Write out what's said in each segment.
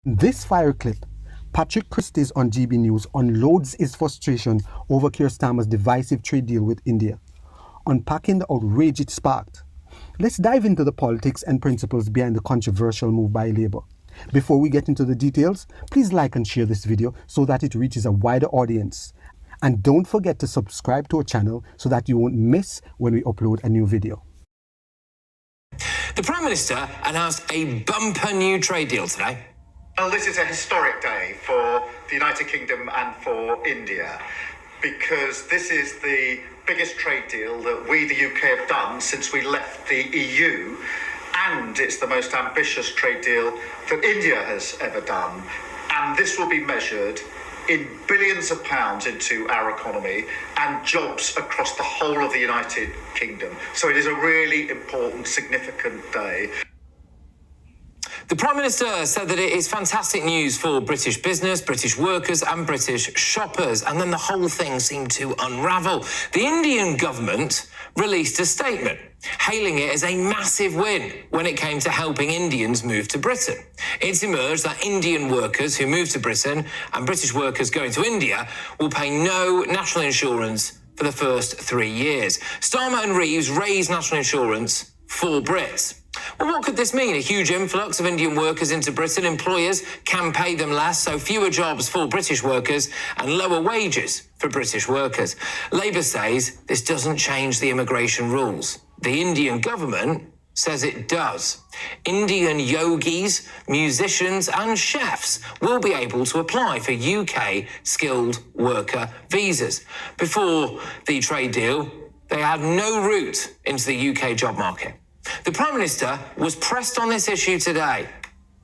In this fire clip, Patrick Christys on GB News unloads his frustration over Keir Starmer's divisive trade deal with India, unpacking the outrage it sparked. Let's dive into the politics and principles behind the controversial move by Labour. Before we get into the details, please like and share this video so that it reaches a wider audience. And don't forget to subscribe to our channel so that you won't miss when we upload a new video. The Prime Minister announced a bumper new trade deal today. Well, this is a historic day for the United Kingdom and for India, because this is the biggest trade deal that we, the UK, have done since we left the EU, and it's the most ambitious trade deal that India has ever done. And this will be measured in billions of pounds into our economy and jobs across the whole of the United Kingdom. So it is a really important, significant day. The Prime Minister said that it is fantastic news for British business, British workers and British shoppers, and then the whole thing seemed to unravel. The Indian government released a statement, hailing it as a massive win when it came to helping Indians move to Britain. It's emerged that Indian workers who move to Britain and British workers going to India will pay no national insurance for the first 3 years. Starmer and Reeves raised national insurance for Brits. Well, what could this mean? A huge influx of Indian workers into Britain. Employers can pay them less, so fewer jobs for British workers and lower wages for British workers. Labour says this doesn't change the immigration rules. The Indian government says it does. Indian yogis, musicians and chefs will be able to apply for UK skilled worker visas. Before the trade deal, they had no route into the UK job market. The Prime Minister was pressed on this issue today.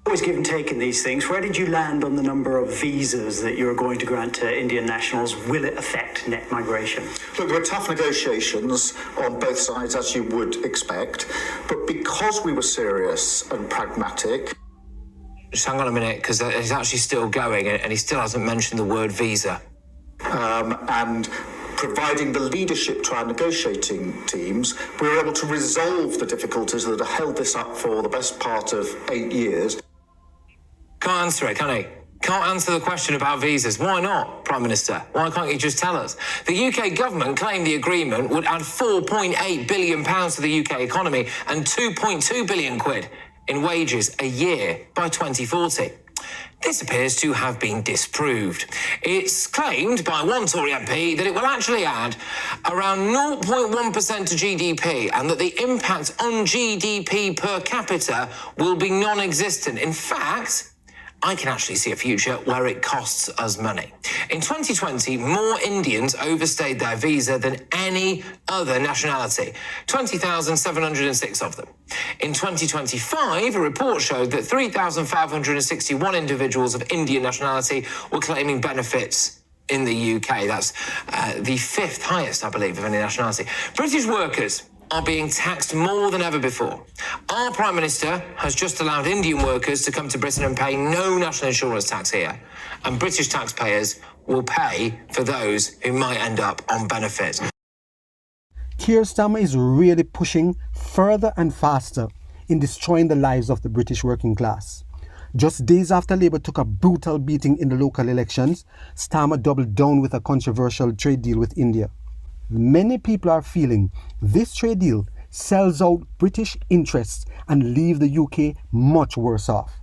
Always give and take in these things. Where did you land on the number of visas that you're going to grant to Indian nationals? Will it affect net migration? Look, there were tough negotiations on both sides, as you would expect, but because we were serious and pragmatic... Just hang on a minute, because he's actually still going and he still hasn't mentioned the word visa. And providing the leadership to our negotiating teams, we were able to resolve the difficulties that have held this up for the best part of 8 years. Can't answer it, can he? Can't answer the question about visas. Why not, Prime Minister? Why can't you just tell us? The UK government claimed the agreement would add £4.8 billion to the UK economy and 2.2 billion quid in wages a year by 2040. This appears to have been disproved. It's claimed by one Tory MP that it will actually add around 0.1% to GDP and that the impact on GDP per capita will be non-existent. In fact, I can actually see a future where it costs us money. In 2020, more Indians overstayed their visa than any other nationality, 20,706 of them. In 2025, a report showed that 3,561 individuals of Indian nationality were claiming benefits in the UK. That's the fifth highest, I believe, of any nationality. British workers are being taxed more than ever before. Our Prime Minister has just allowed Indian workers to come to Britain and pay no national insurance tax here, and British taxpayers will pay for those who might end up on benefits. Keir Starmer is really pushing further and faster in destroying the lives of the British working class. Just days after Labour took a brutal beating in the local elections, Starmer doubled down with a controversial trade deal with India. Many people are feeling this trade deal sells out British interests and leave the UK much worse off.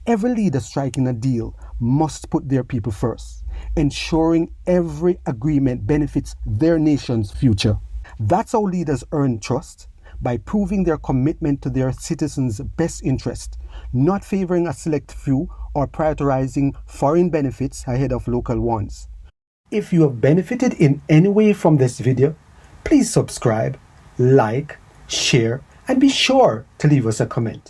Every leader striking a deal must put their people first, ensuring every agreement benefits their nation's future. That's how leaders earn trust, by proving their commitment to their citizens' best interest, not favouring a select few or prioritising foreign benefits ahead of local ones. If you have benefited in any way from this video, please subscribe, like, share, and be sure to leave us a comment.